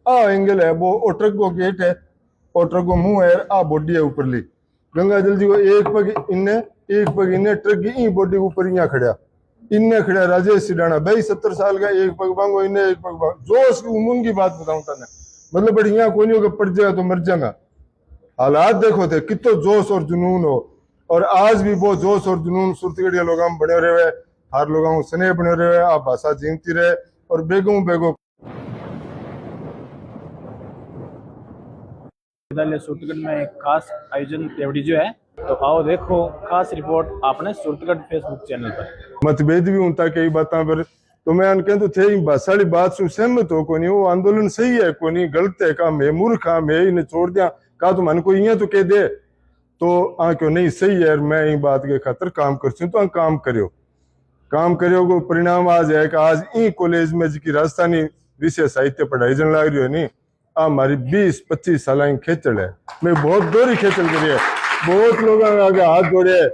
आ angle है वो, और ट्रक को गेट है और ट्रक को मुंह है, आ बॉडी है ऊपरली। गंगा जल जी को एक पग इन्ने एक पग इन्ने, ट्रक की ई बॉडी ऊपर यहाँ खड़ा, इन्ने खड़ा राजेश सिडाना भाई 70 साल का, एक पग बांगो इन्ने एक पग बांगो, जो उसकी उम्र की बात बताऊं तने, मतलब बढ़िया कोई नहीं होगा, पड़ जाएगा तो मर जाएगा। हालात देखो थे कितो जोश और जुनून हो, और आज भी वो जोश और जुनून सुरतगढ़िया लोग बने रहे, हर लोगों स्नेह बने रहे, आप भाषा जीवती रहे और बेगों बेगो विद्यालय सूरतगढ़ में एक खास आयोजन रेवड़ी जो है, तो आओ देखो खास रिपोर्ट आपने सूरतगढ़ फेसबुक चैनल पर। मतभेद भी होता कई बातों पर, तो मैं अनके तो थे भाषा बात से सहमत हो को नहीं, वो आंदोलन सही है को नहीं, गलत है का मैं मूर्ख हाँ मैं इन्हें छोड़ दिया का, तो मन को इं तो कह दे तो आ क्यों नहीं सही है, मैं ये बात के खातर काम करती हूँ, तो काम करियो को परिणाम आज है कि आज ई कॉलेज में जी राजस्थानी विषय साहित्य पढ़ाई जन लग रही है नहीं, हमारी 20-25 साल खेचल है, मैं बहुत दोहरी खेचल करी है, बहुत लोग आगे हाथ जोड़े,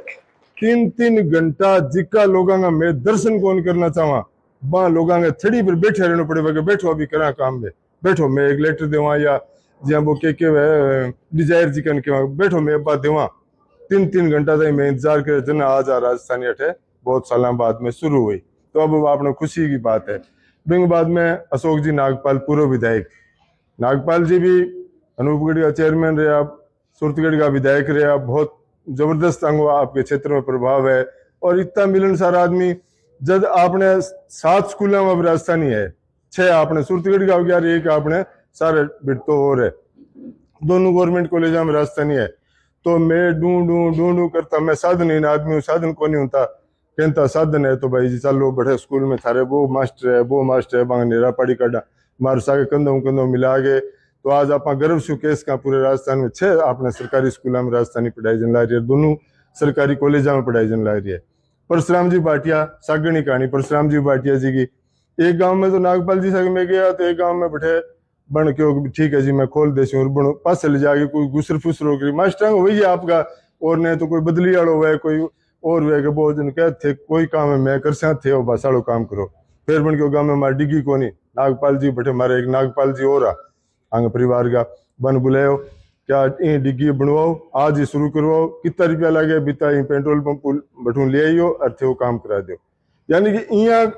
3-3 घंटा जिका लोगों का मैं दर्शन कौन करना चाहवा, वहां लोगों के थड़ी पर बैठे रहना पड़ेगा, बैठो अभी करा काम में, बैठो मैं एक लेटर देवा या जहाँ वो के डिजायर जी कन के बैठो मैं बात देवा, 3-3 घंटा तक मैं इंतजार करे जना आज आ राजस्थानी अठे बहुत साल बाद में शुरू हुई, तो अब आपने खुशी की बात है। बिंग बाद में अशोक जी नागपाल पूर्व विधायक, नागपाल जी भी अनूपगढ़ का चेयरमैन रहा, सूरतगढ़ का विधायक रहा, बहुत जबरदस्त अंग आपके क्षेत्र में प्रभाव है, और इतना मिलनसार आदमी, जब आपने 7 स्कूलों में राजस्थानी है, 6 आपने सूरतगढ़ का हो गया, एक आपने सारे बिटतो और है, दोनों गवर्नमेंट कॉलेज में राजस्थानी है, तो मैं ढूंढू करता, मैं साधन आदमी हूँ, साधन को नहीं होता, कहता साधन है तो भाई जी चलो बड़े स्कूल में थारे वो मास्टर है बांग नेरा पड़ी काटा मार सागे कंधों मिला के, तो आज आप गर्व शू केस का पूरे राजस्थान में 6 आपने सरकारी स्कूलों में राजस्थानी पढ़ाई जन ला रही है, दोनों सरकारी कॉलेजों में पढ़ाई जन ला रही है। परशुराम जी भाटिया सागणी कहानी, परशुराम जी भाटिया जी की, एक गांव में तो नागपाल जी में गया, तो एक गांव में बैठे बन के ठीक है जी मैं खोल देसी और बनो पास ले जाके कोई गुसर फुसर हो मास्टर वही है आपका, और नहीं तो कोई बदली वालों हुआ है कोई और वे के बहुत जन कहते थे कोई काम है मैं कर थे वो बसाड़ो काम करो, फिर बन के गाँव में हमारी डिग्गी को नहीं, नागपाल जी बैठे हमारे एक नागपाल जी और आंग परिवार का बन बुलाओ क्या ये डिग्गी बनवाओ आज ही शुरू करवाओ, कितना रुपया लगे बीता पेट्रोल पंप बठू ले आइयो और थे वो काम करा दो, यानी कि इं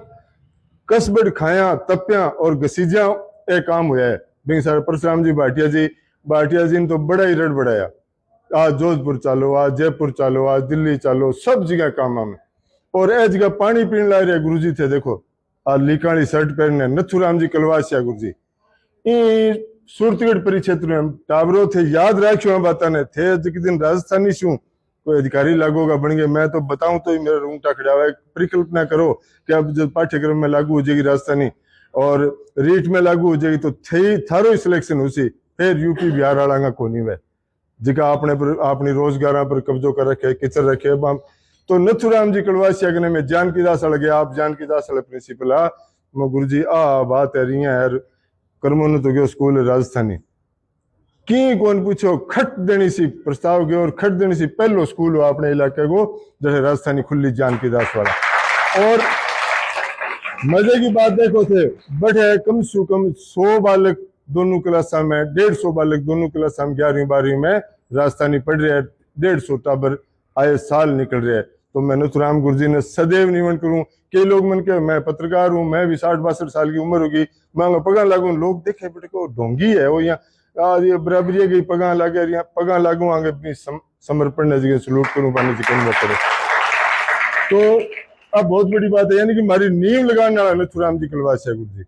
कसबड़ खाया तप्या और घसीजा एक काम हुआ है। बिंग सारे परशुराम जी भाटिया जी ने तो बड़ा ही रड़ बढ़ाया, आज जोधपुर चालो, आज जयपुर चालो, आज दिल्ली चालो, सब जगह काम में, और ए जगह पानी पीने ला रहे गुरु जी थे, देखो आज लिकाली शर्ट पहनने नथुराम जी कलवासिया गुरु जी सूरतगढ़ परिक्षेत्र में टाबरो थे, याद रखो बात ने थे जिस दिन राजस्थानी शू कोई अधिकारी लागूगा बन गए, मैं तो बताऊं तो ही मेरा रूंगटा खड़ा हुआ है, परिकल्पना करो कि अब जब पाठ्यक्रम में लागू हो जाएगी राजस्थानी और रीट में लागू हो जाएगी, तो थारो ही सिलेक्शन हुई, फिर यूपी बिहार वाला को नहीं वह जिका आपने पर अपनी रोजगार पर कब्जो कर रखे किचर रखे बम, तो नथुराम जी कलवासिया के में जानकी दास लगे, आप जानकी दास प्रिंसिपल आ गुरु जी आ बात है रिया यार कर्मो न तो गयो स्कूल राजस्थानी की कौन पूछो, खट देनी सी प्रस्ताव गयो और खट देनी सी पहलो स्कूल हो अपने इलाके को जैसे राजस्थानी खुली जानकी दास वाला, और मजे की बात देखो थे बैठे कम से कम 100 बालक दोनों क्लास में, 150 बालक दोनों क्लास में 11वीं-12वीं में राजस्थानी पढ़ रहे हैं, 150 टाबर आए साल निकल रहे हैं, तो मैं नथुराम गुरु जी ने सदैव निमन करूं, कई लोग मन के मैं पत्रकार हूं, मैं भी 60-62 साल की उम्र होगी, मैं पगा लागू, लोग देखे बेटे को ढोंगी है वो यहाँ आज ये बराबरी गई पगा लागे यहाँ पगा लागू आगे अपनी समर्पण जगह सलूट करूं पानी चिकन में करे, तो अब बहुत बड़ी बात है, यानी कि हमारी नींव लगाने वाला नथुराम जी कलवासिया गुरु जी,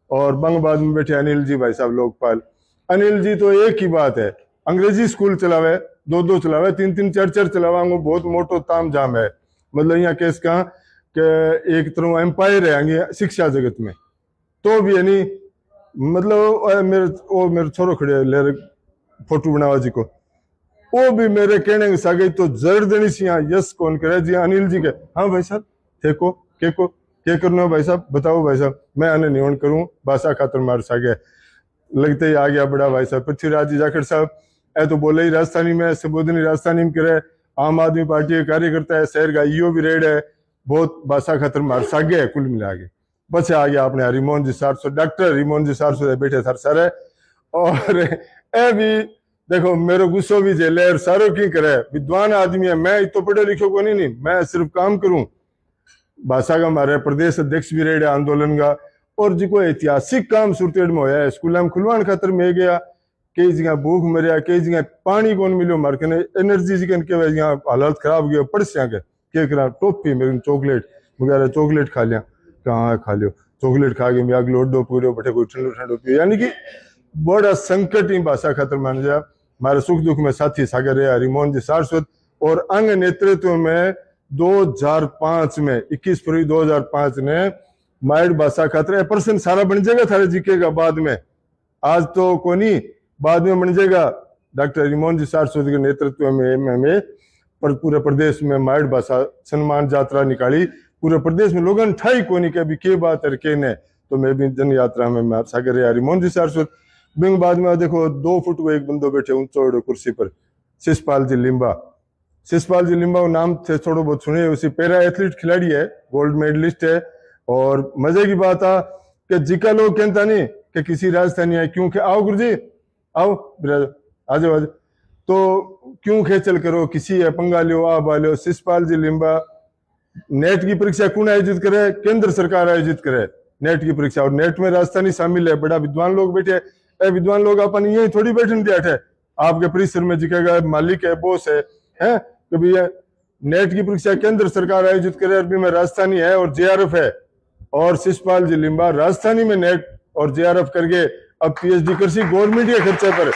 और बंगबाद में बैठे अनिल जी भाई साहब लोकपाल, अनिल जी तो एक ही बात है, अंग्रेजी स्कूल चलावे, 2-2 चलावे, 3-3 4-4 चलावा, बहुत मोटो ताम जाम है, मतलब यहाँ केस का कि एक तरह एम्पायर है आगे शिक्षा जगत में, तो भी यानी मतलब मेरे छोरो खड़े ले फोटो बनावा जी को, वो भी मेरे कहने के सागे तो जड़ देनी सी यहाँ यस कौन करे जी अनिल जी के, हाँ भाई साहब थे को क्या करना भाई साहब बताओ भाई साहब, मैं आने निवण करूं भाषा खातर मार सागे, लगते ही आ गया बड़ा भाई साहब पृथ्वीराज जी जाखड़ साहब, ऐ तो बोले ही राजस्थानी में संबोधन राजस्थानी में करे, आम आदमी पार्टी का कार्यकर्ता है, शहर का ईओ भी रेड है, बहुत भाषा खातर मार सागे है कुल मिला के, पछे आ गया अपने हरिमोहन जी 400 डॉक्टर हरिमोहन जी 400 बैठे थर सारे। और ए भी देखो मेरो गुस्सो भी झेले और सारो की करे, विद्वान आदमी है, मैं इतो पढ़े लिखो को नहीं, मैं सिर्फ काम करूं। भाषा का हमारे प्रदेश अध्यक्ष भी रहे आंदोलन का, और जो ऐतिहासिक काम सूरतेड़ में होया है, स्कूल में खुलवाण खातर में गया, कई जगह भूख मरिया, कई जगह पानी कौन मिलो, मार के एनर्जी जी के यहाँ हालत खराब गया, पड़सिया के करा टोपी मेरे चॉकलेट वगैरह, चॉकलेट खा लिया, कहाँ खा लियो चॉकलेट खा के मैं आग लोडो पूरे बटे कोई ठंडो ठंडो पियो, यानी कि बड़ा संकट ही भाषा खातर मान जा। हमारे सुख दुख में साथी सागर रहे हरिमोहन जी सारस्वत, और अंग नेतृत्व में 2005 में 21 फरवरी 2005 ने माइड भाषा खातर पर्सन सारा बन जाएगा थारे जीके का बाद में, आज तो कोनी बाद में बन जाएगा। डॉक्टर हरिमोहन जी सारस्वत के नेतृत्व में पर पूरे प्रदेश में माइड भाषा सम्मान यात्रा निकाली, पूरे प्रदेश में लोगों ने ठाई कोनी के अभी के बात है के ने, तो मैं भी जन यात्रा में मैं सागर रहे हरिमोहन जी सारस्वत। बिंग बाद में देखो 2 फुट को एक बंदो बैठे ऊंचो कुर्सी पर, शिषपाल जी लिम्बा। शिषपाल जी लिम्बा नाम थे थोड़ा बहुत सुने, उसी पैरा एथलीट खिलाड़ी है, गोल्ड मेडलिस्ट है। और मजे की बात आ कि जिका लोग कहता नहीं कि किसी राजधानी है, क्योंकि आओ गुरुजी आओ आज आज तो क्यों खेचल करो, किसी है पंगा लियो आ बालियो। शिषपाल जी लिम्बा नेट की परीक्षा कौन आयोजित करे, केंद्र सरकार आयोजित करे नेट की परीक्षा, और नेट में राजस्थानी शामिल है, बड़ा विद्वान लोग बैठे। विद्वान लोग अपन यही थोड़ी बैठने दिया थे, आपके परिसर में जिकेगा मालिक है, बॉस है तो भैया नेट की परीक्षा केंद्र सरकार आयोजित करे, अरबी में राजस्थानी है और जेआरएफ है। और शिषपाल जी लिम्बा राजस्थानी में नेट और जेआरएफ करके अब पीएचडी करसी गवर्नमेंट के खर्चे पर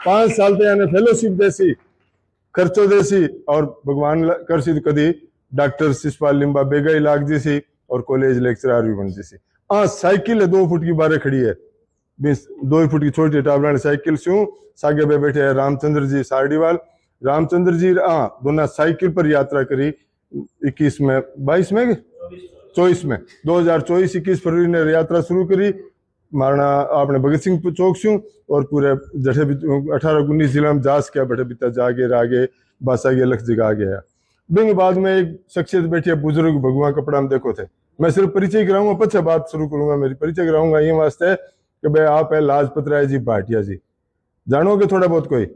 5 साल तक फेलोशिप देसी खर्चो देसी, और भगवान करसी कदी डॉक्टर शिषपाल लिम्बा बेगाई लाग जी सी और कॉलेज लेक्चरर भी बन जी सी। साइकिल है 2 फुट की बारे खड़ी है, 2 फुट की छोटी टाबरानी साइकिल से सागे पे बैठे है रामचंद्र जी सारडीवाल। रामचंद्र जी दोनों साइकिल पर यात्रा करी 21 में 22 में 24 में 2024-21 फरवरी ने यात्रा शुरू करी मारना आपने भगत सिंह चौक से, और पूरे जठे 18-19 जिला में जास किया, बटे बिता जागे रागे बासा के लक्ष्य जगह गया। बिंग बाद में एक शख्सियत बैठी है बुजुर्ग, भगवान कपड़ा में देखो थे, मैं सिर्फ परिचय कराऊंगा, पछे बात शुरू करूंगा। मेरी परिचय कराऊंगा ये वास्ते कि भाई आप है लाजपत राय जी भाटिया जी, जानोगे थोड़ा बहुत, कोई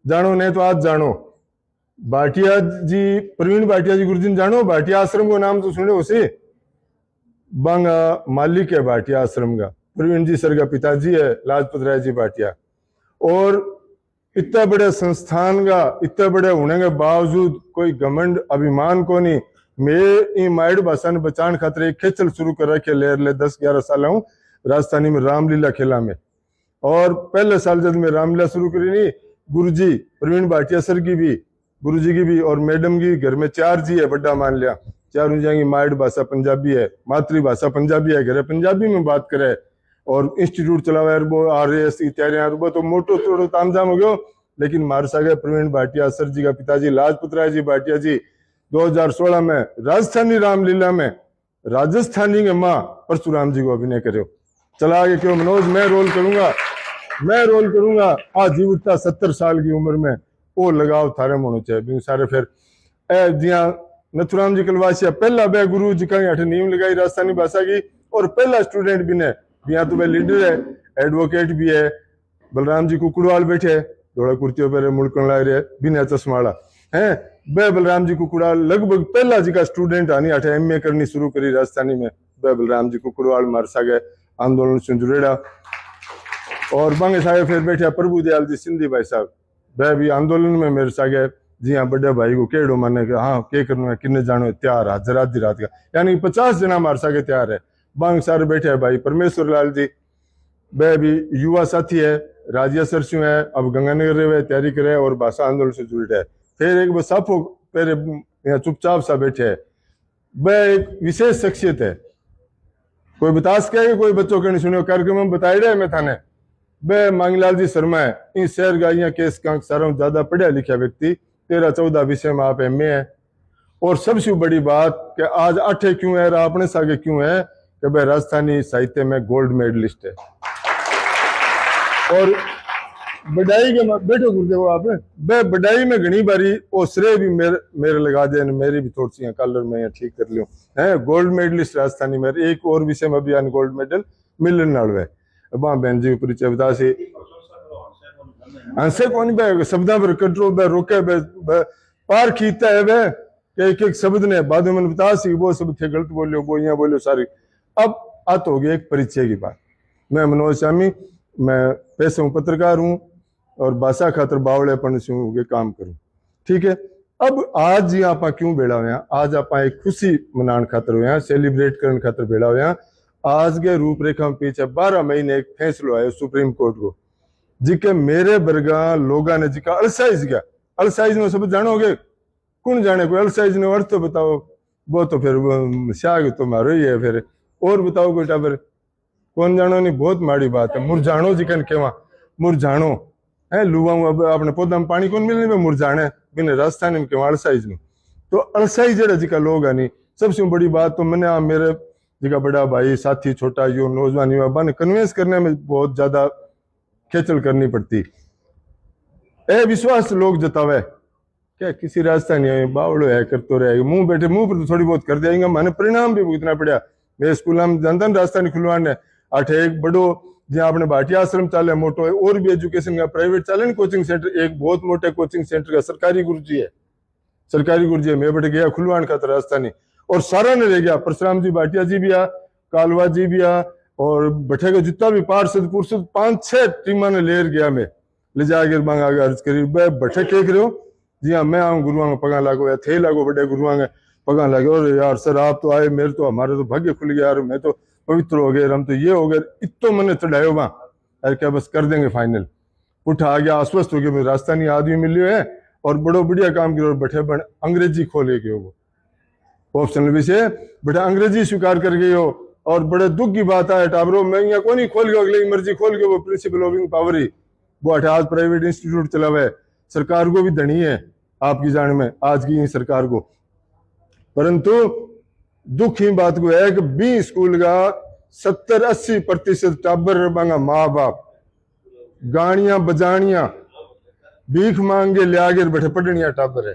जानो नहीं तो आज जानो। भाटिया जी प्रवीण भाटिया जी गुरुजी जानो, भाटिया आश्रम को नाम तो सुने उसे, बांगा मालिक है भाटिया आश्रम का, प्रवीण जी सर का पिताजी है लाजपत राय जी भाटिया। और इतना बड़े संस्थान का इतना बड़े होने के बावजूद कोई घमंड अभिमान को नहीं, मैं माइड भाषा ने बचाने खातिर एक खेचल शुरू कर रखे लेर ले 10-11 साल हूँ राजस्थानी में रामलीला खेला में। और पहले साल जब मैं रामलीला शुरू करी नहीं, गुरुजी प्रवीण भाटिया सर की भी, गुरुजी की भी और मैडम की, घर में 4 जी है, बड़ा मान लिया 4 जाएंगी। माइड भाषा पंजाबी है, मातृभाषा पंजाबी है, घर पंजाबी में बात करे, और इंस्टीट्यूट चलावा अरबो RAS की तैयारियां अरबो, तो मोटो थोड़ो तामझाम हो गयो। लेकिन मार सागे प्रवीण भाटिया सर जी का पिताजी लाजपत राय जी भाटिया जी 2016 में राजस्थानी रामलीला में राजस्थानी के माँ परशुराम जी को अभिनय करो। चला आगे क्यों मनोज, मैं रोल करूंगा आजीविकता 70 साल की उम्र में, वो लगाव थारे मोनो चाहिए सारे। फिर जिया नथुराम जी कलवासिया पहला बे गुरु जी का नींव लगाई राजस्थानी भाषा की, और पहला स्टूडेंट भी ने यहाँ तो वे लीडर है, एडवोकेट भी है, बलराम जी कुकुड़वाल बैठे थोड़ा कुर्तियों पर मुड़कन ला रहे बिना चश्माड़ा है, बे बलराम जी कुकुड़वाल लगभग पहला जी का स्टूडेंट आनी 8 MA करनी शुरू करी राजस्थानी में, बे बलराम जी कुकुड़वाल मार सागे आंदोलन से जुड़ेड़ा। और बांगे सागे फिर बैठे प्रभु दयाल जी सिंधी भाई साहब, वह भी आंदोलन में मेरे सागे जी हाँ बड़े भाई को केड़ो माने के हाँ के करना है किन्ने जानो तैयार हाजिर आधी रात का, यानी 50 जना मार सागे तैयार है। बांग सारे बैठे है भाई परमेश्वर लाल जी, वह भी युवा साथी है, राजिया सरस्यू है, अब गंगानगर रहे तैयारी करे और भाषा आंदोलन से जुड़े है। फिर एक साफो पेरे यहाँ चुपचाप सा बैठे है, वह एक विशेष शख्सियत है, कोई बता सके कोई बच्चों के नहीं सुने कार्यक्रम में बताए रहे मैं थाने, वह मांगलाल जी शर्मा है, इस शहर का यहाँ केस का सारा ज्यादा पढ़ा लिखा व्यक्ति, 13-14 विषय में आप MA है। और सबसे बड़ी बात कि आज 8 क्यों है अपने सागे क्यों है कि भाई राजस्थानी साहित्य में गोल्ड मेडलिस्ट है। और बढ़ाई के बैठो गुरुदेव आप बे बढ़ाई में घनी बारी वो श्रेय भी मेरे लगा दे मेरी भी थोड़ी सी कलर में ठीक कर लियो है गोल्ड मेडलिस्ट राजस्थानी में एक और विषय में अभियान गोल्ड मेडल मिलने वाला है अब बहन जी परिचय बता से हंसे कौन बे शब्दा पर कंट्रोल बे रोके बे पार खींचता है बे एक एक शब्द ने बाद में बता सी वो सब थे गलत बोलियो वो यहाँ बोलियो सारी अब आत हो गया एक परिचय की बात मैं मनोज स्वामी मैं पैसे हूँ पत्रकार हूँ और भाषा खातर बावड़ेपन से के काम करूं ठीक है अब आज ही आप क्यों बेड़ा हुए आज आप एक खुशी मनाने खातर हुए सेलिब्रेट करने खातर बेड़ा हुए आज के रूपरेखा में पीछे 12 महीने एक फैसलो आयो सुप्रीम कोर्ट को जिके मेरे बरगा लोगा ने जिका अलसाइज गया अलसाइज में सब जानोगे कौन जाने कोई अलसाइज ने अर्थ तो बताओ वो तो फिर शाग तो मारो ही है फिर और बताओ कोई टाबर कौन जानो नहीं बहुत माड़ी बात है मुरझाणो जिकन केवा मुरझाणो है लुवा अब अपने पौधा में पानी कौन मिलने में मुरझाने बिना राजस्थान में क्यों अलसाइज में तो अलसाइज जेड़ा जिका लोग है नहीं सबसे बड़ी बात तो मैंने मेरे जिका बड़ा भाई साथी छोटा यो नौजवान युवा ने कन्विंस करने में बहुत ज्यादा खेचल करनी पड़ती ए विश्वास लोग जतावे क्या किसी राजस्थानी बावड़ो है करते रहेगा मुंह बैठे मुंह पर तो थोड़ी बहुत कर देंगे मैंने परिणाम भी भुगतना पड़ा मेरे स्कूल में जनता राजस्थानी खुलवाने अठ एक बड़ो जहाँ अपने भाटिया आश्रम चाले मोटो है और भी एजुकेशन का प्राइवेट चाले कोचिंग सेंटर एक बहुत मोटे कोचिंग सेंटर का सरकारी गुरुजी है मैं बैठ गया खुलवान खातर राजस्थानी और सारा ने रह गया परशुराम जी भाटिया जी भी आ कालवा जी भी आ और बैठे का जितना भी पार्षद पुरुषद 5-6 टीमा ने ले गया मैं ले जाकर मांगा अर्ज करी बैठे के रहे हो जी हाँ मैं आऊँ गुरुआ पगा लागो या थे लागो बड़े गुरुआ पगा लागे और यार सर आप तो आए मेरे तो हमारे तो भाग्य खुल गया यार मैं तो पवित्र हो गए हम तो ये हो गए इतो मैंने चढ़ायो वहां अरे क्या बस कर देंगे फाइनल उठा आ गया आश्वस्त हो गया मेरे राजस्थानी आदमी मिलियो है और बड़ो बढ़िया काम करो बैठे बन अंग्रेजी खोले गए वो ऑप्शनल विषय बेटा अंग्रेजी स्वीकार कर गए हो और बड़े दुख की बात है टाबरो मैं यहाँ को नहीं खोल गया अगले मर्जी खोल गए वो प्रिंसिपल ऑफ पावर ही वो आज प्राइवेट इंस्टीट्यूट चला हुआ है सरकार को भी धनी है आपकी जान में आज की सरकार को परंतु दुख की बात को है कि 20 स्कूल का 70-80% टाबर बांगा माँ बाप गाड़ियां बजानियां भीख मांगे लिया बैठे पढ़निया टाबर है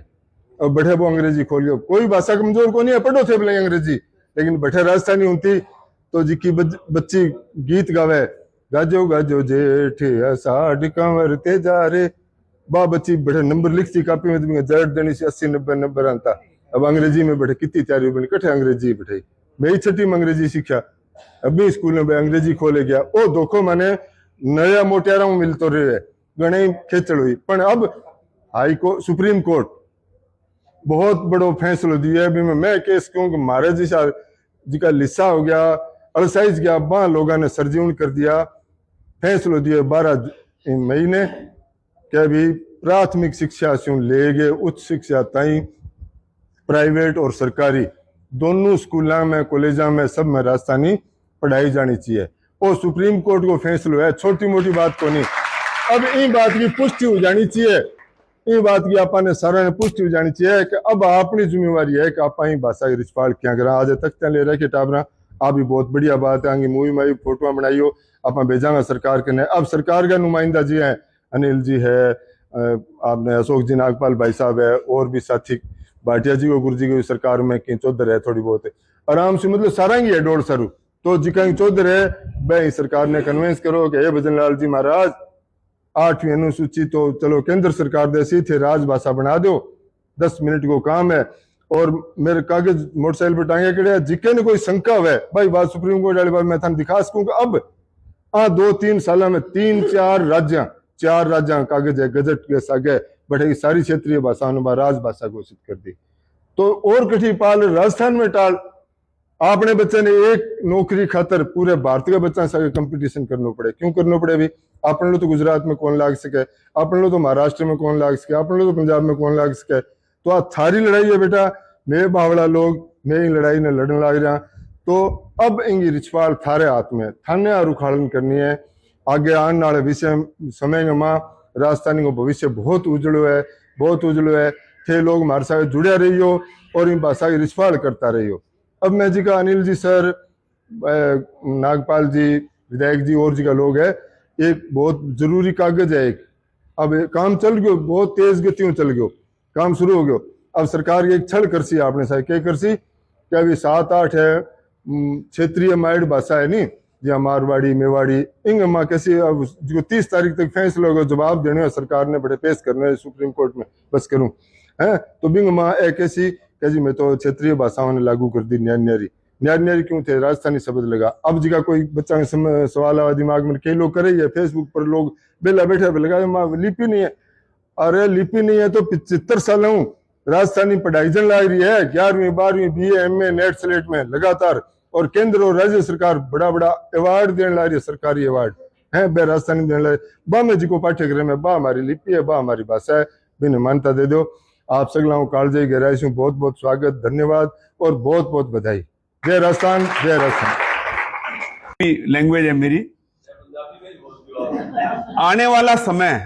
और बैठे वो अंग्रेजी खोलियो कोई भाषा कमजोर को नहीं है पढ़ो थे बोले अंग्रेजी लेकिन बैठे राजस्थानी होती तो जिकी बच्ची गीत गावे गाजो गाजो जेठ साढ़ कंवर ते जा रे बा बच्ची बैठे नंबर लिखती कापी में जेठ देनी से 80-90 नंबर आता अब अंग्रेजी में बैठे कितनी तैयारी बनी कठे अंग्रेजी बैठे मैं छठी में अंग्रेजी सीखा अभी स्कूल में अंग्रेजी खोले गया ओ धोखो माने नया मोटियारा में मिलतो रहे गणे खेचड़ हुई पर अब हाई कोर्ट सुप्रीम कोर्ट बहुत बड़ो फैसलो दिया अभी मैं केस क्यों कि मारे जी का लिस्सा हो गया अलसाइज गया वहां लोगों ने सरजीवन कर दिया फैसलो दिया 12 महीने क्या भी प्राथमिक शिक्षा से ले गए उच्च शिक्षा ताई प्राइवेट और सरकारी दोनों स्कूलों में कॉलेजा में सब में राजस्थानी पढ़ाई जानी चाहिए और सुप्रीम कोर्ट को फैसलो है छोटी मोटी बात को नहीं अब इन बात की पुष्टि हो जानी चाहिए ये बात की आपने सारा ने पुष्टि हो जानी चाहिए कि अब अपनी जिम्मेवारी है कि आप भाषा की रिचपाल क्या करें आज तक ले रहे कि टाबरा आप भी बहुत बढ़िया बात है आगे मूवी में फोटो बनाइयो आप भेजांगा सरकार के ने अब सरकार का नुमाइंदा जी है अनिल जी है आपने अशोक जी नागपाल भाई साहब है और भी साथी भाटिया जी को गुरु जी की सरकार में कहीं चौधर है थोड़ी बहुत आराम से मतलब सारा ही है 1.5 सरू तो जी कहीं चौधर है भाई सरकार ने कन्विंस करो कि भजन लाल जी महाराज 8वीं अनुसूची तो चलो केंद्र सरकार जैसी थे राजभाषा बना दो 10 मिनट को काम है और मेरे कागज मोटरसाइकिल पर टांगे कड़े जिके ने कोई शंका है भाई बात सुप्रीम कोर्ट वाली बात मैं थाने दिखा सकूंगा अब 2-3 साल में 3-4 राज्य कागज है गजट के सागे बैठे सारी क्षेत्रीय भाषाओं ने राजभाषा घोषित कर दी तो और कठी पाल राजस्थान में टाल आपने बच्चे ने एक नौकरी खातर पूरे भारत के बच्चा से कंपटीशन करना पड़े क्यों करना पड़े अभी अपन लोग तो गुजरात में कौन लाग सके अपन लोग तो महाराष्ट्र में कौन लाग सके अपन लोग तो पंजाब में कौन लाग सके तो आ थारी लड़ाई है बेटा मैं बावड़ा लोग मैं ही लड़ाई ने लड़ने लग रहा तो अब इंगी रिछपाल थारे हाथ में थाने रुखाड़न करनी है आगे आने वाले विषय समय में राजस्थानी को भविष्य बहुत उजलो है थे लोग हमारे साथ जुड़े रही हो और इन भाषा की रिछपाल करता रही हो अब मैं जी का अनिल जी सर नागपाल जी विधायक जी और जी का लोग है एक बहुत जरूरी कागज है एक अब ये काम चल गयो, बहुत तेज गतियों चल गयो, काम शुरू हो गयो। अब सरकार एक छल करसी आपने साहब क्या करसी कि अभी 7-8 है क्षेत्रीय माइड भाषा है नहीं, जहाँ मारवाड़ी मेवाड़ी इंग माँ कैसी, अब जो 30 तारीख तक फैसला होगा, जवाब देने है सरकार ने, बड़े पेश करने है सुप्रीम कोर्ट में, बस करूं है तो बिंग माँ एक ऐसी कह जी मैं तो क्षेत्रीय भाषाओं ने लागू कर दी, न्यारी न्यारी क्यों थे, राजस्थानी शब्द लगा। अब जगह कोई बच्चा सवाल आवा दिमाग में, कई लोग करे है फेसबुक पर लोग बेला बैठे लगा माँ लिपि नहीं है, अरे लिपि नहीं है तो 75 साल हूँ राजस्थानी पढ़ाई जन लाग रही है, 11वीं 12वीं BA MA नेट स्लेट में लगातार, और केंद्र और राज्य सरकार बड़ा बड़ा अवार्ड देने ला रही है, सरकारी अवार्ड है बे राजस्थानी देने ला रही, बा में जी को पाठ्यक्रम है, बा हमारी लिपि है, बा हमारी भाषा है, बिना मान्यता दे दो। आप सगला कालजे गहराई से बहुत बहुत स्वागत, धन्यवाद और बहुत बहुत बधाई। जय राजस्थान, जय राजस्थान। लैंग्वेज है मेरी। आने वाला समय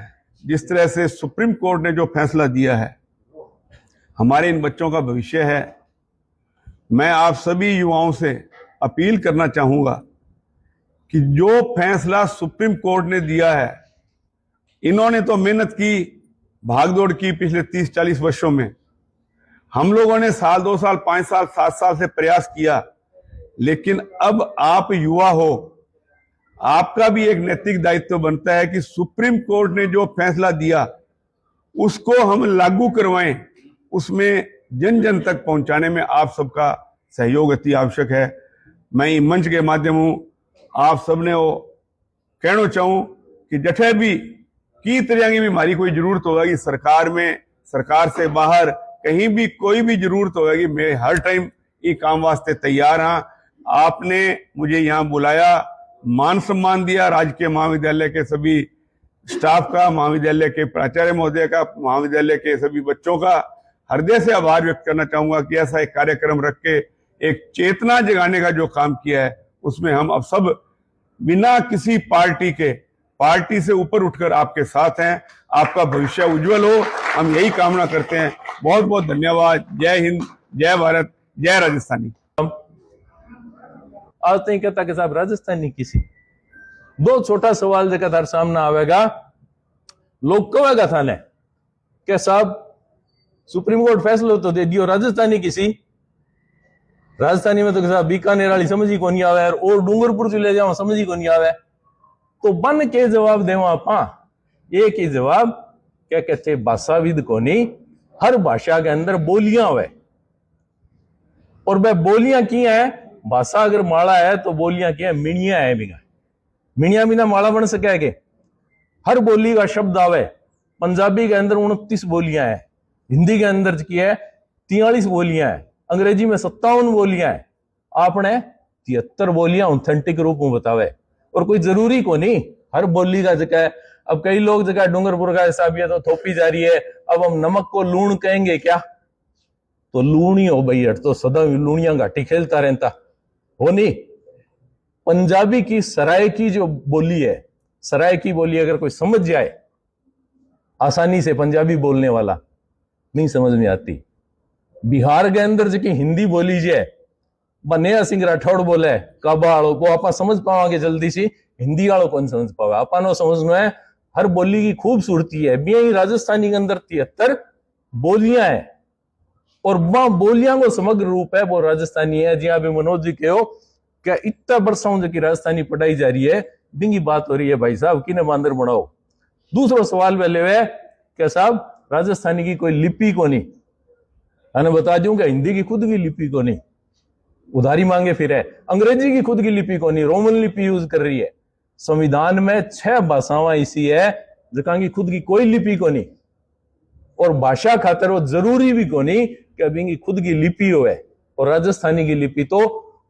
जिस तरह से सुप्रीम कोर्ट ने जो फैसला दिया है, हमारे इन बच्चों का भविष्य है। मैं आप सभी युवाओं से अपील करना चाहूंगा कि जो फैसला सुप्रीम कोर्ट ने दिया है, इन्होंने तो मेहनत की, भागदौड़ की पिछले 30-40 वर्षों में, हम लोगों ने साल 2 साल 5 साल 7 साल से प्रयास किया, लेकिन अब आप युवा हो, आपका भी एक नैतिक दायित्व बनता है कि सुप्रीम कोर्ट ने जो फैसला दिया उसको हम लागू करवाएं, उसमें जन जन तक पहुंचाने में आप सबका सहयोग अति आवश्यक है। मैं मंच के माध्यम आप सबने वो कहना चाहूं कि जठे भी की तरह की भी हमारी कोई जरूरत होगी सरकार में, सरकार से बाहर कहीं भी कोई भी जरूरत होगी, मैं हर टाइम ये काम वास्ते तैयार हाँ। आपने मुझे यहाँ बुलाया, मान सम्मान दिया, राजकीय महाविद्यालय के सभी स्टाफ का, महाविद्यालय के प्राचार्य महोदय का, महाविद्यालय के सभी बच्चों का हृदय से आभार व्यक्त करना चाहूंगा कि ऐसा एक कार्यक्रम रख के एक चेतना जगाने का जो काम किया है, उसमें हम अब सब बिना किसी पार्टी के, पार्टी से ऊपर उठकर आपके साथ हैं। आपका भविष्य उज्जवल हो, हम यही कामना करते हैं। बहुत बहुत धन्यवाद। जय हिंद, जय भारत, जय राजस्थानी। आज नहीं कहता कि साहब राजस्थानी किसी दो छोटा सवाल जगह तार सामने आवेगा, लोग कहेगा था ने कि साहब सुप्रीम कोर्ट फैसलो तो दे दियो, राजस्थानी किसी, राजस्थानी में तो साहब बीकानेर वाली समझ ही को नहीं आवे और डूंगरपुर चले जाओ समझ ही को नहीं आवे, तो बन के जवाब देवा आप एक ही जवाब क्या कहते भाषाविद को नहीं, हर भाषा के अंदर बोलियां हुए और वह बोलियां की है, भाषा अगर माला है तो बोलियां क्या है, मिणिया है बिना, मिणिया बिना माला बन सके के, हर बोली का शब्द आवे। पंजाबी के अंदर 29 बोलियां है, हिंदी के अंदर की है 43 बोलियां है, अंग्रेजी में 57 बोलियां है, आपने 73 बोलियां ऑथेंटिक रूप में बतावे। और कोई जरूरी को नहीं हर बोली का जगह है। अब कई लोग जगह डूंगरपुर का हिसाब ये तो थोपी जा रही है, अब हम नमक को लूण कहेंगे क्या, तो लूण ही हो भैया, तो सदा लूणिया घाटी खेलता रहता हो नहीं। पंजाबी की सराय की जो बोली है, सराय की बोली अगर कोई समझ जाए आसानी से, पंजाबी बोलने वाला नहीं समझ में आती। बिहार के अंदर जो हिंदी बोली जाए, नया सिंह राठौड़ बोले काबा वालों को आप समझ पाओगे जल्दी सी, हिंदी वालों को नहीं समझ पावे, आपनो समझना है। हर बोली की खूबसूरती है। भी राजस्थानी के अंदर 73 बोलियां है और वहां बोलियां को समग्र रूप है वो राजस्थानी है। जी अभी मनोज जी कहो क्या इतना बरसाओं जो की राजस्थानी पढ़ाई जा रही है, बिंगी बात हो रही है भाई साहब किने बांदर बनाओ। दूसरा सवाल पहले वे क्या साहब राजस्थानी की कोई लिपि को नहीं, मैंने बता दूं क्या हिंदी की खुद की लिपि को नहीं, उधारी मांगे फिर है। अंग्रेजी की खुद की लिपि को नहीं, रोमन लिपि यूज कर रही है। संविधान में 6 भाषाएं ऐसी है जहां की खुद की कोई लिपि को नहीं, और भाषा खातर वो जरूरी भी को नहीं कि अभी की खुद की लिपि हो है। और राजस्थानी की लिपि तो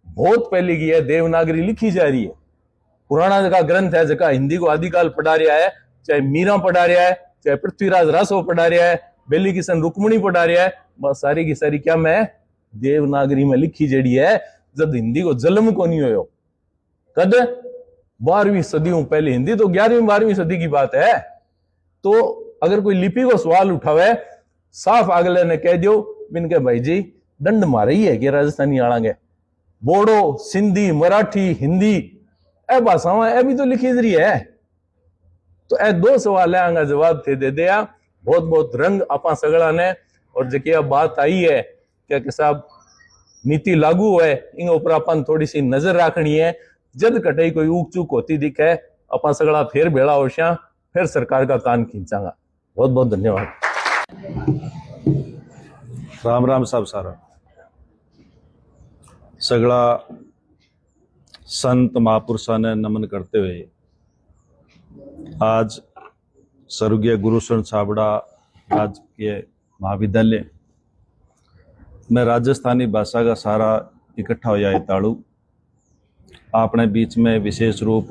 बहुत पहले की है, देवनागरी लिखी जा रही है। पुराना जगह ग्रंथ है जगह हिंदी को आदिकाल पढ़ा रहा है, चाहे मीरा पढ़ा रहा है, चाहे पृथ्वीराज रासो पढ़ा रहा है, बेली किशन रुक्मणी पढ़ा रहा है, बस सारी की सारी क्या में देवनागरी में लिखी जड़ी है। जब हिंदी को जन्म को नहीं हो कद 12वीं सदियों पहले, हिंदी तो 11वीं 12वीं सदी की बात है। तो अगर कोई लिपि को सवाल उठावे, साफ अगले ने कह दो इनके भाई जी दंड मारे ही है कि राजस्थानी आड़ांगे। बोडो, सिंधी, मराठी, हिंदी ए भाषाओं ए भी तो लिखी जरी है। तो ए 2 सवाल है आंगा जवाब थे दे दिया। बहुत बहुत रंग आपा सगड़ा ने। और जकी अब बात आई है कि साहब नीति लागू है इन ऊपर अपन थोड़ी सी नजर रखनी है। जद कटई कोई ऊक चूक होती दिखे अपन सगड़ा फिर भेड़ा होशिया, फिर सरकार का कान खींचांगा। बहुत बहुत धन्यवाद। राम राम साहब सारा सगड़ा संत महापुरुषों ने नमन करते हुए आज स्वर्गीय गुरुशरण छाबड़ा राजकीय महाविद्यालय में राजस्थानी भाषा का सारा इकट्ठा हो जाए ताड़ू आपने बीच में विशेष रूप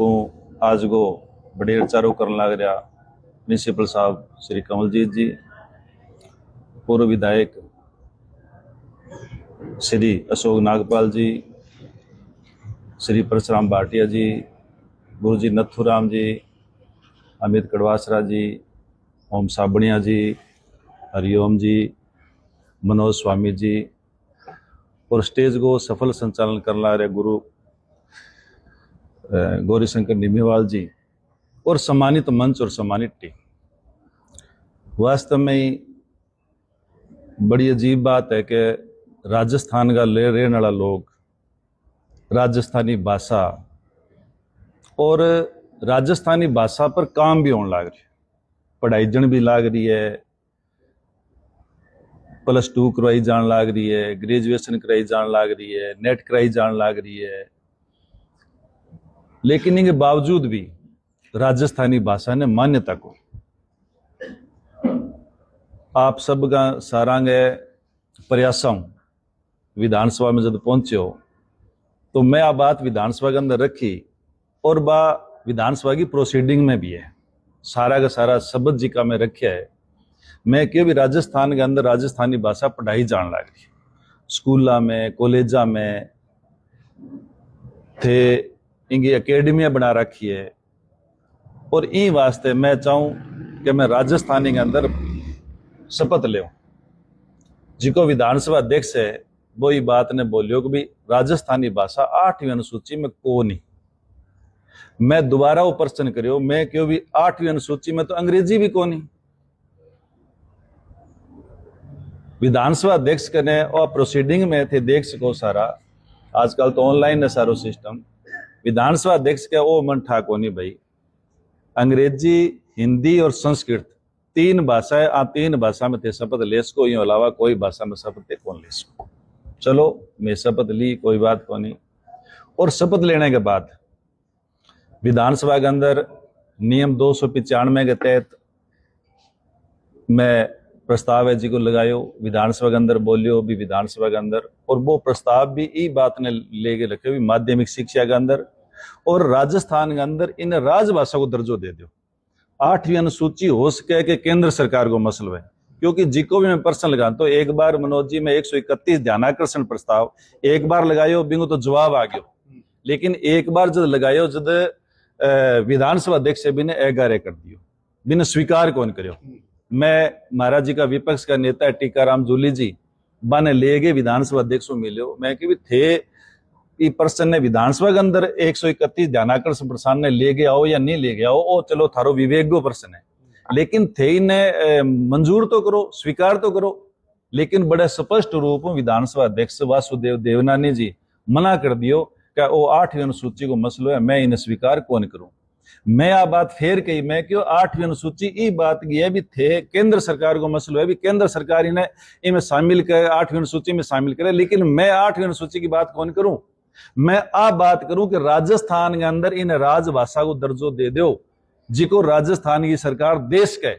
आज को बड़े चारों करने लग रहा प्रिंसिपल साहब श्री कमलजीत जी, पूर्व विधायक श्री अशोक नागपाल जी, श्री परशुराम भाटिया जी, गुरुजी नथुराम जी, अमित कड़वासरा जी, ओम साबणिया जी, हरिओम जी, मनोज स्वामी जी और स्टेज को सफल संचालन करने ला रहे गुरु गौरीशंकर निमीवाल जी और सम्मानित मंच और सम्मानित टीम। वास्तव में ही बड़ी अजीब बात है कि राजस्थान का रहने वाला लोग राजस्थानी भाषा और राजस्थानी भाषा पर काम भी होने लग रही है, पढ़ाई जन भी लाग रही है, +2 करवाई जान लाग रही है, ग्रेजुएशन कराई जान लाग रही है, नेट कराई जान लाग रही है। लेकिन इनके बावजूद भी राजस्थानी भाषा ने मान्यता को आप सब का सारांग प्रयासों विधानसभा में जब पहुंचे हो तो मैं आ बात विधानसभा के अंदर रखी और बा विधानसभा की प्रोसीडिंग में भी है, सारा का सारा शब्द जी का मैं रखा है। मैं क्यों भी राजस्थान के अंदर राजस्थानी भाषा पढ़ाई जान लग रही, स्कूला में कॉलेजा में थे, इनकी अकेडमियां बना रखी है। और ई वास्ते मैं चाहूं कि मैं राजस्थानी के अंदर शपथ ले जिको विधानसभा अध्यक्ष है वो ये बात ने बोलियो कि भी राजस्थानी भाषा 8वीं अनुसूची में को नहीं। मैं दोबारा वो प्रश्न करियो, मैं क्यों भी 8वीं अनुसूची में तो अंग्रेजी भी को नहीं। विधानसभा अध्यक्ष कने और प्रोसीडिंग में थे देख सको सारा, आजकल तो ऑनलाइन है सारो सिस्टम। विधानसभा अध्यक्ष का वो मन ठाको नहीं भाई, अंग्रेजी हिंदी और संस्कृत 3 भाषाएं, आप 3 भाषा में थे शपथ ले सको, यूं अलावा कोई भाषा में शपथ कौन ले सको। चलो मैं शपथ ली, कोई बात को नहीं। और शपथ लेने के बाद विधानसभा के अंदर नियम 295 के तहत मैं प्रस्ताव है जी को लगायो, विधानसभा के अंदर बोलियो भी विधानसभा के अंदर। और वो प्रस्ताव भी ई बात ने लेके रखे भी माध्यमिक शिक्षा के अंदर और राजस्थान के अंदर इन राजभाषा को दर्जो दे दो। 8वीं अनुसूची हो सके कि केंद्र सरकार को मसलो है, क्योंकि जिको भी मैं प्रश्न लगा तो एक बार मनोज जी में 131 ध्यानाकर्षण प्रस्ताव एक बार लगायो बिंगो तो जवाब आ गयो, लेकिन एक बार जब लगायो जब विधानसभा अध्यक्ष भी ने 11 कर दियो, बिना स्वीकार कौन करियो। मैं महाराज जी का विपक्ष का नेता टीकाराम जूली जी बने ले गए विधानसभा अध्यक्ष को मिलो, मैं कि थे ये प्रश्न ने विधानसभा के अंदर 131 ध्यानाकर्षण प्रसाद ने ले गया हो या नहीं ले गया हो, ओ चलो थारो विवेक प्रश्न है, लेकिन थे ने मंजूर तो करो, स्वीकार तो करो। लेकिन बड़े स्पष्ट रूप में विधानसभा अध्यक्ष वासुदेव देवनानी जी मना कर दियो कि वो 8वीं अनुसूची को मसलो है, मैं इन्हें स्वीकार कौन करूं। मैं आ बात फेर कही, मैं क्यों 8वीं अनुसूची ई बात की है भी थे केंद्र सरकार को मसलो है भी केंद्र सरकार इन्हें इनमें शामिल करे, 8वीं अनुसूची में शामिल करे, लेकिन मैं 8वीं अनुसूची की बात कौन करूं। मैं आ बात करूं कि राजस्थान के अंदर इन राजभाषा को दर्जो दे दो जिको राजस्थान की सरकार देश के,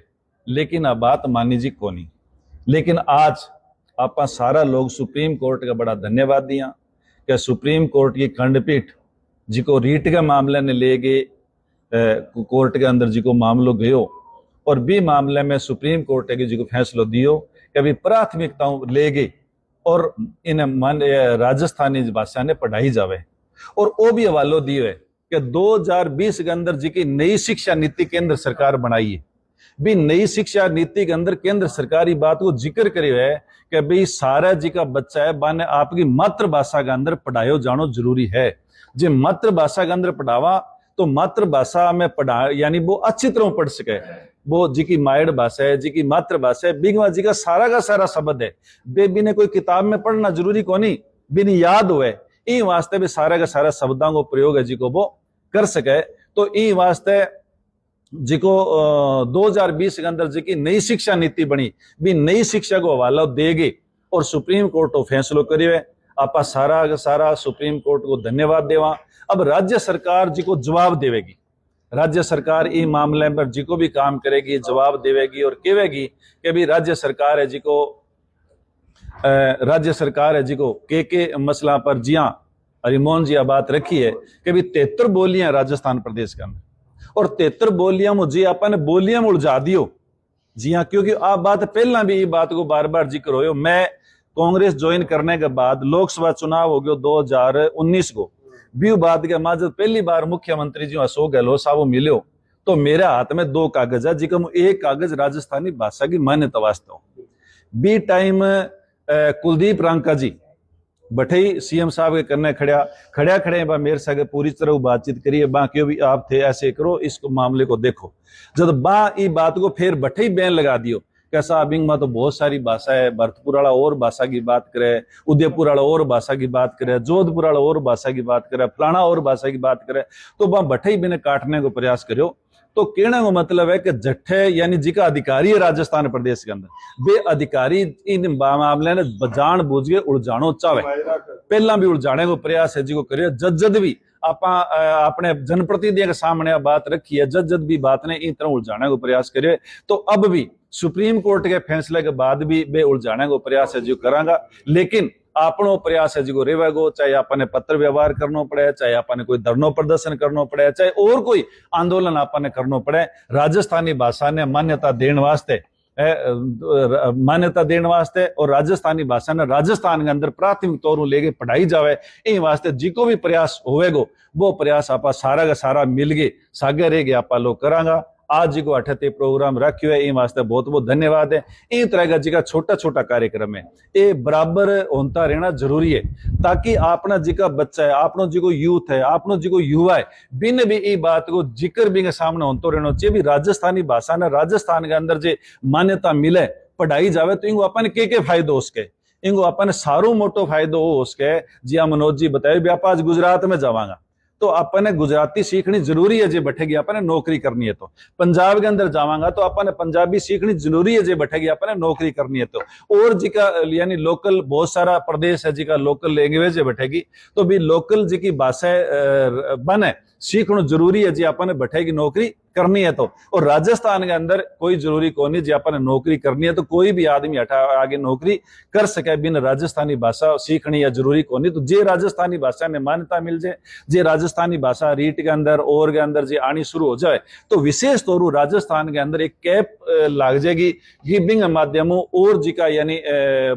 लेकिन आ बात मानी जी को नहीं। लेकिन आज आप सारा लोग सुप्रीम कोर्ट का बड़ा धन्यवाद दिया कि सुप्रीम कोर्ट की खंडपीठ जिको रीट के मामले ने ले गए कोर्ट के अंदर जिको मामलो गयो और भी मामले में सुप्रीम कोर्ट के जिको फैसलो दियो कि अभी प्राथमिकताओं ले गई और इन राजस्थानी भाषा ने पढ़ाई जावे। और वो भी हवालो दियो है कि 2020 के अंदर जी की नई शिक्षा नीति केंद्र सरकार बनाई है, भी नई शिक्षा नीति के अंदर केंद्र सरकार बात को जिक्र करे है कि भाई सारा जी का बच्चा है बाने आपकी मातृभाषा के अंदर पढ़ायो जानो जरूरी है। जे मातृभाषा के अंदर पढ़ावा तो मातृभाषा में पढ़ा यानी वो अच्छी तरह पढ़ सके, वो जी की मायड़ भाषा है, जी की मातृभाषा है, बिगवा जी का सारा शब्द है, बेबी ने कोई किताब में पढ़ना जरूरी को नहीं, बिन याद हुए इन वास्ते भी सारा का सारा शब्दों को प्रयोग है जी को वो कर सके। तो इन वास्ते जी को 2020 के अंदर जी की नई शिक्षा नीति बनी, भी नई शिक्षा को हवाला देगी और सुप्रीम कोर्ट तो फैसलो करिए। आप सारा का सारा सुप्रीम कोर्ट को धन्यवाद देवा। अब राज्य सरकार जी को जवाब देवेगी, राज्य सरकार इस मामले पर जी को भी काम करेगी, जवाब देवेगी और कहेगी कि भी राज्य सरकार है जी को के मसला पर जिया हरिमोहन जी बात रखी है कि भी 73 बोलियां राजस्थान प्रदेश के अंदर, और 73 बोलियां मुझे अपन बोलियां में उलझा दियो जी हाँ, क्योंकि आप बात पहला भी ये बात को बार बार जिक्र हो। मैं कांग्रेस ज्वाइन करने के बाद लोकसभा चुनाव हो गया 2019 को, भी बात के बाद जब पहली बार मुख्यमंत्री जी अशोक गहलोत साहब मिले तो मेरे हाथ में 2 कागज है, जिसका एक कागज राजस्थानी भाषा की मान्यता वास्ते हो। बी टाइम कुलदीप रांका जी बठई सीएम साहब के करने खड़े बा मेरे साथ पूरी तरह बातचीत करिए, बाकी भी आप थे ऐसे करो, इस मामले को देखो। जब बा ई बात को फिर बठई बैन लगा दियो कैसा बिंग में तो बहुत सारी भाषा है, भरतपुर वाला और भाषा की बात करे, उदयपुर वाला और भाषा की बात करे, जोधपुर वाला और भाषा की बात करे, फलाना और भाषा की बात करे, तो वहां बठई बिने काटने को प्रयास करो। तो कहने का मतलब है कि जट्ठे यानी जिका अधिकारी है राजस्थान प्रदेश के अंदर, वे अधिकारी इन मामले ने जान बूझ के उलझानो चाहे, पहला भी उलझाने को प्रयास है जी को करिए। जद भी अपने जनप्रतिनिधियों के सामने बात रखी है, जद भी बात ने इन तरह उलझाने को प्रयास करे, तो अब भी सुप्रीम कोर्ट के फैसले के बाद भी वे उलझाने को प्रयास है जो करांगा। लेकिन आपनो प्रयास है जो रेवेगो, चाहे आपने पत्र व्यवहार करना पड़े, चाहे आपने कोई धरनो प्रदर्शन करना पड़े, चाहे और कोई आंदोलन आपने करना पड़े, राजस्थानी भाषा ने मान्यता देने वास्ते और राजस्थानी भाषा ने राजस्थान के अंदर प्राथमिक तौर लेके पढ़ाई जावे, इन वास्ते जी को भी प्रयास होवेगो, वो प्रयास आप सारा का सारा मिल गए सागे रह गए आप लोग करांगा। आज जी को 38 प्रोग्राम रखियो है, इन वास्ते बहुत बहुत धन्यवाद है। इन तरह का जी का छोटा छोटा कार्यक्रम है, ये बराबर होता रहना जरूरी है, ताकि अपना जी का बच्चा है, आपनो जी को यूथ है, आपनो जी को युवा है, बिन भी ये बात को जिक्र भी के सामने होता रहना चाहिए। भी राजस्थानी भाषा ने राजस्थान के अंदर जो मान्यता मिले, पढ़ाई जावे, तो इनको अपन के फायदो उसके, इनको अपन सारो मोटो फायदो हो उसके। जी हाँ, मनोज जी बताए भी आप आज गुजरात में जावांगा तो अपने गुजराती सीखनी जरूरी है, जे बैठेगी अपने नौकरी करनी है। तो पंजाब के अंदर जावांगा तो अपने पंजाबी सीखनी जरूरी है, जे बैठेगी अपने नौकरी करनी है। तो और जी का यानी लोकल बहुत सारा प्रदेश है जी का लोकल लैंग्वेज है बैठेगी, तो भी लोकल जी की भाषा बने सीखना जरूरी है, जी अपने बैठेगी नौकरी करनी है। तो और राजस्थान के अंदर कोई जरूरी को नहीं, जी अपने नौकरी करनी है तो कोई भी आदमी आगे नौकरी कर सके, बिन राजस्थानी भाषा सीखनी है जरूरी को नहीं। तो जे राजस्थानी भाषा ने मान्यता मिल जाए, जे राजस्थानी भाषा रीट के अंदर और के अंदर जे आनी शुरू हो जाए, तो विशेष तौर पर राजस्थान के अंदर एक कैप लाग जाएगी गिविंग माध्यमों और जी का यानी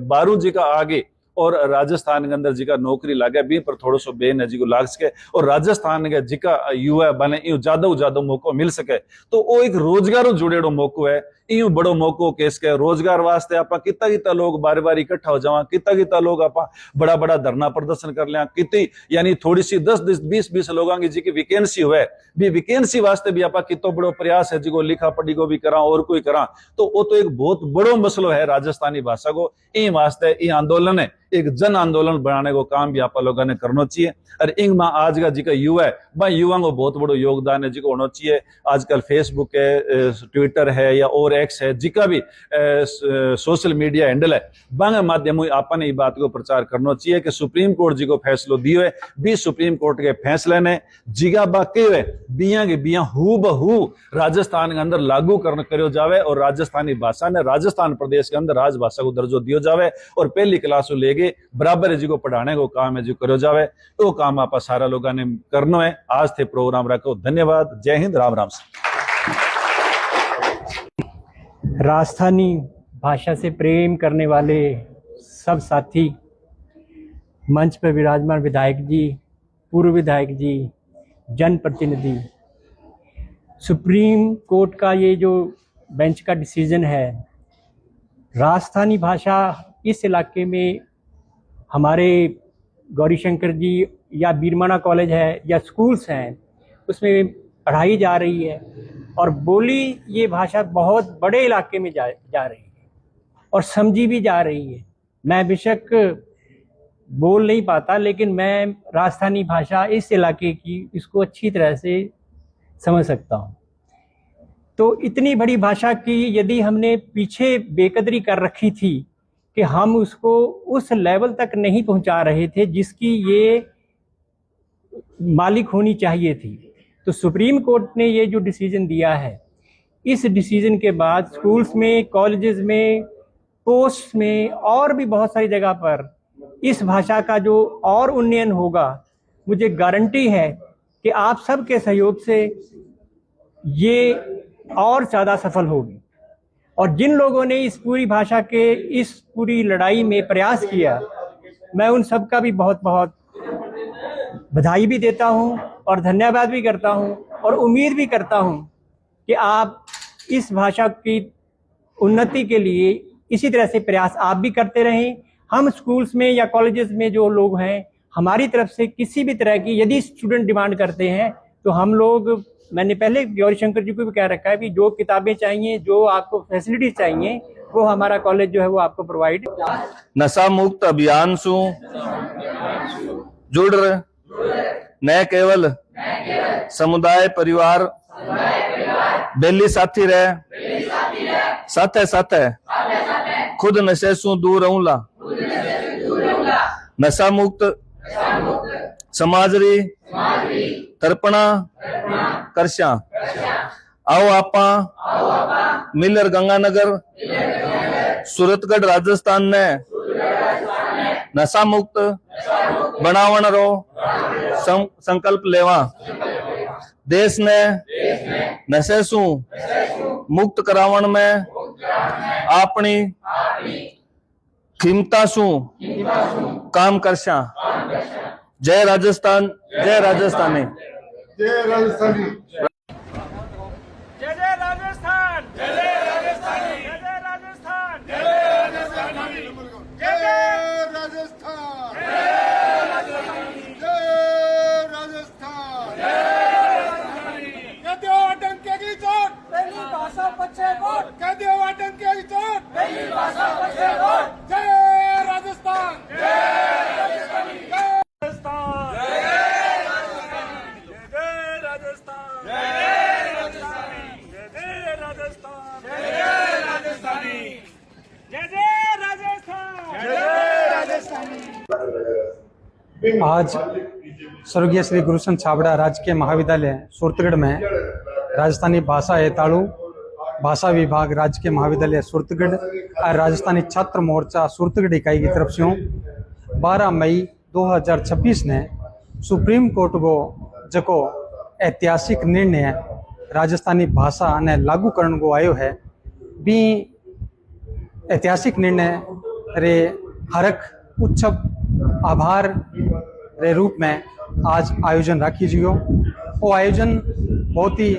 12 जी का आगे और राजस्थान के अंदर जी का नौकरी लागे भी पर थोड़ा सो बेन है जी को लाग सके, और राजस्थान के जी का युवा बने यूं ज्यादा मौको मिल सके, तो वो एक रोजगारों जुड़ेड़ो मौको है। यूं बड़ो मौको केस के रोजगार वास्ते आप कितना लोग बार बार इकट्ठा हो जावा, कितना लोग आप बड़ा धरना प्रदर्शन कर लिया, कितनी यानी थोड़ी सी 10-20 लोगों की जी की वैकेंसी हुए भी, वैकेंसी वास्ते भी आप कितो बड़ो प्रयास है जी को लिखा पढ़ी को भी करा और कोई करा, तो वो तो एक बहुत बड़ो मसलो है राजस्थानी भाषा को। इन वास्ते ये आंदोलन है एक जन आंदोलन बनाने को काम भी आप लोगों ने करना चाहिए। और इंग में आज का जी का युवा है, भाई युवा को बहुत बड़ो योगदान है जी को होना चाहिए। आजकल फेसबुक है, ट्विटर है या और एक्स है, जी का भी सोशल मीडिया हैंडल है, बांग माध्यम आपने ये बात को प्रचार करना चाहिए कि सुप्रीम कोर्ट जी को फैसलो दियो है, भी सुप्रीम कोर्ट के फैसले ने जिगा बाकी है बिया के बिया हु बहू राजस्थान के अंदर लागू करो जावे, और राजस्थानी भाषा ने राजस्थान प्रदेश के अंदर राजभाषा को दर्जो दियो जावे, और पहली क्लास से लेके बराबर जी को पढ़ाने को काम है जो करो जावे, तो काम आप सारा लोगों ने करना है। आज थे प्रोग्राम रखो, धन्यवाद, जय हिंद, राम राम। राजस्थानी भाषा से प्रेम करने वाले सब साथी, मंच पर विराजमान विधायक जी, पूर्व विधायक जी, जनप्रतिनिधि, सुप्रीम कोर्ट का ये जो बेंच का डिसीजन है, राजस्थानी भाषा इस इलाके में हमारे गौरी शंकर जी या बीरमाना कॉलेज है या स्कूल्स हैं, उसमें पढ़ाई जा रही है और बोली ये भाषा बहुत बड़े इलाके में जा रही है और समझी भी जा रही है। मैं बेशक बोल नहीं पाता, लेकिन मैं राजस्थानी भाषा इस इलाके की इसको अच्छी तरह से समझ सकता हूँ। तो इतनी बड़ी भाषा की यदि हमने पीछे बेकदरी कर रखी थी कि हम उसको उस लेवल तक नहीं पहुंचा रहे थे जिसकी ये मालिक होनी चाहिए थी, तो सुप्रीम कोर्ट ने ये जो डिसीजन दिया है, इस डिसीजन के बाद स्कूल्स में, कॉलेजेस में, पोस्ट में और भी बहुत सारी जगह पर इस भाषा का जो और उन्नयन होगा, मुझे गारंटी है कि आप सबके सहयोग से ये और ज़्यादा सफल होगी। और जिन लोगों ने इस पूरी भाषा के इस पूरी लड़ाई में प्रयास किया, मैं उन सब का भी बहुत बहुत बधाई भी देता हूं और धन्यवाद भी करता हूं और उम्मीद भी करता हूं कि आप इस भाषा की उन्नति के लिए इसी तरह से प्रयास आप भी करते रहें। हम स्कूल्स में या कॉलेजेस में जो लोग हैं, हमारी तरफ से किसी भी तरह की यदि स्टूडेंट डिमांड करते हैं तो हम लोग, मैंने पहले गौरीशंकर जी को भी कह रखा है कि जो किताबें चाहिए, जो आपको फैसिलिटीज चाहिए, वो हमारा कॉलेज जो है वो आपको प्रोवाइड। नशा मुक्त अभियान सु जुड़ न केवल समुदाय परिवार बेली साथी रहे, साथे साथे खुद नशे सु दूर रहूला, नशा मुक्त समाज री तर्पणा करशा। आओ आपा मिलर गंगानगर सूरतगढ़ राजस्थान ने नशा मुक्त बनावण रो संकल्प लेवा। देश ने नशे सु मुक्त करावण में अपनी कीमता सु काम करशा। जय राजस्थान, जय राजस्थानी। जय राजस्थानी। जय जय राजस्थान, जय जय राजस्थानी, जय जय राजस्थान, जय जय राजस्थानी, जय जय राजस्थान। कहते हो आतंके की चोट, पहली भाषा पक्षे वोट। कहते हो आतंके की चोट, पहली भाषा पक्षे वोट। जय राजस्थान, जय राजस्थानी, जय राजस्थान, जय राजस्थान, जय राजस्थान, जय राजस्थान, जय राजस्थानी, जय जय राजस्थान, जय राजस्थानी। आज स्वर्गीय श्री गुरुचंद छाबड़ा राजकीय महाविद्यालय सूरतगढ़ में राजस्थानी भाषा हेताड़ू भाषा विभाग राजकीय महाविद्यालय सूरतगढ़ और राजस्थानी छात्र मोर्चा सूरतगढ़ इकाई की तरफ से 12 मई 2026 ने सुप्रीम कोर्ट को जको ऐतिहासिक निर्णय राजस्थानी भाषा ने लागू करने को आयो है, भी ऐतिहासिक निर्णय रे हरक उत्सव आभार रे रूप में आज आयोजन राखी जियो। वो आयोजन बहुत ही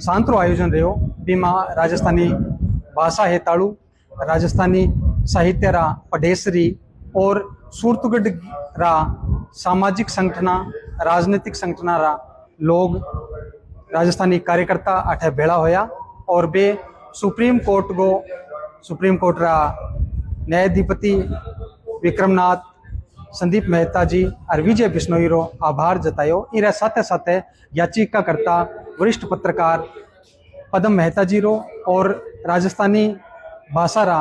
शांतरो आयोजन रहो, बीमा राजस्थानी भाषा हेताड़ू राजस्थानी साहित्य रा पढ़ेसरी और सूरतगढ़ रा सामाजिक संगठना, राजनीतिक संगठना रा लोग राजस्थानी कार्यकर्ता अठे भेड़ा होया और बे सुप्रीम कोर्ट रा न्यायाधिपति विक्रमनाथ, संदीप मेहता जी और विजय बिश्नोई रो आभार जतायो। इरा साथे साथे याचिकाकर्ता वरिष्ठ पत्रकार पदम मेहता जी रो और राजस्थानी भाषा रा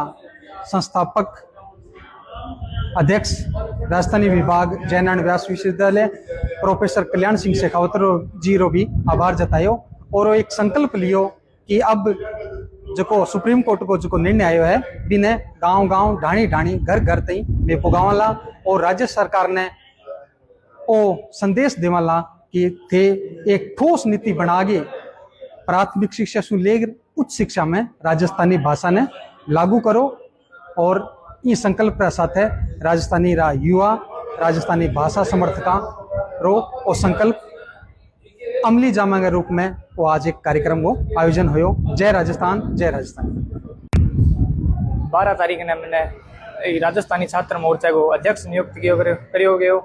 संस्थापक अध्यक्ष राजस्थानी विभाग जयनारायण व्यास विश्वविद्यालय प्रोफेसर कल्याण सिंह शेखावत जी रो भी आभार जतायो और एक संकल्प लियो कि अब जो सुप्रीम कोर्ट को जो निर्णय आयो है बिने गांव गांव ढाणी ढाणी घर घर तई में पुगावला और राज्य सरकार ने ओ संदेश देवाला कि थे एक ठोस नीति बनागे प्राथमिक शिक्षा से लेकर उच्च शिक्षा में राजस्थानी भाषा ने लागू करो। और इस संकल्प के साथ है राजस्थानी रा युवा राजस्थानी भाषा समर्थका रो और संकल्प अमली जामा के रूप में वो आज एक कार्यक्रम को आयोजन हुयो। जय राजस्थान, जय राजस्थान। 12 तारीख ने मैंने राजस्थानी छात्र मोर्चा को अध्यक्ष नियुक्त करियो गयो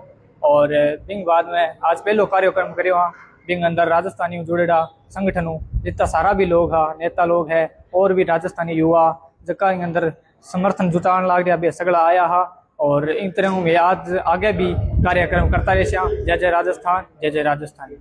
और दिन बाद में आज पहलो कार्यक्रम करियो हाँ बिंग अंदर राजस्थानी जुड़ेड़ा संगठनों जितना सारा भी लोग हा नेता लोग है और भी राजस्थानी युवा जका इन अंदर समर्थन जुटान लाग रहा बे सगला आया हा और इन तरह में आज आगे भी कार्यक्रम करता रहे। जय जय राजस्थान, जय जय राजस्थान।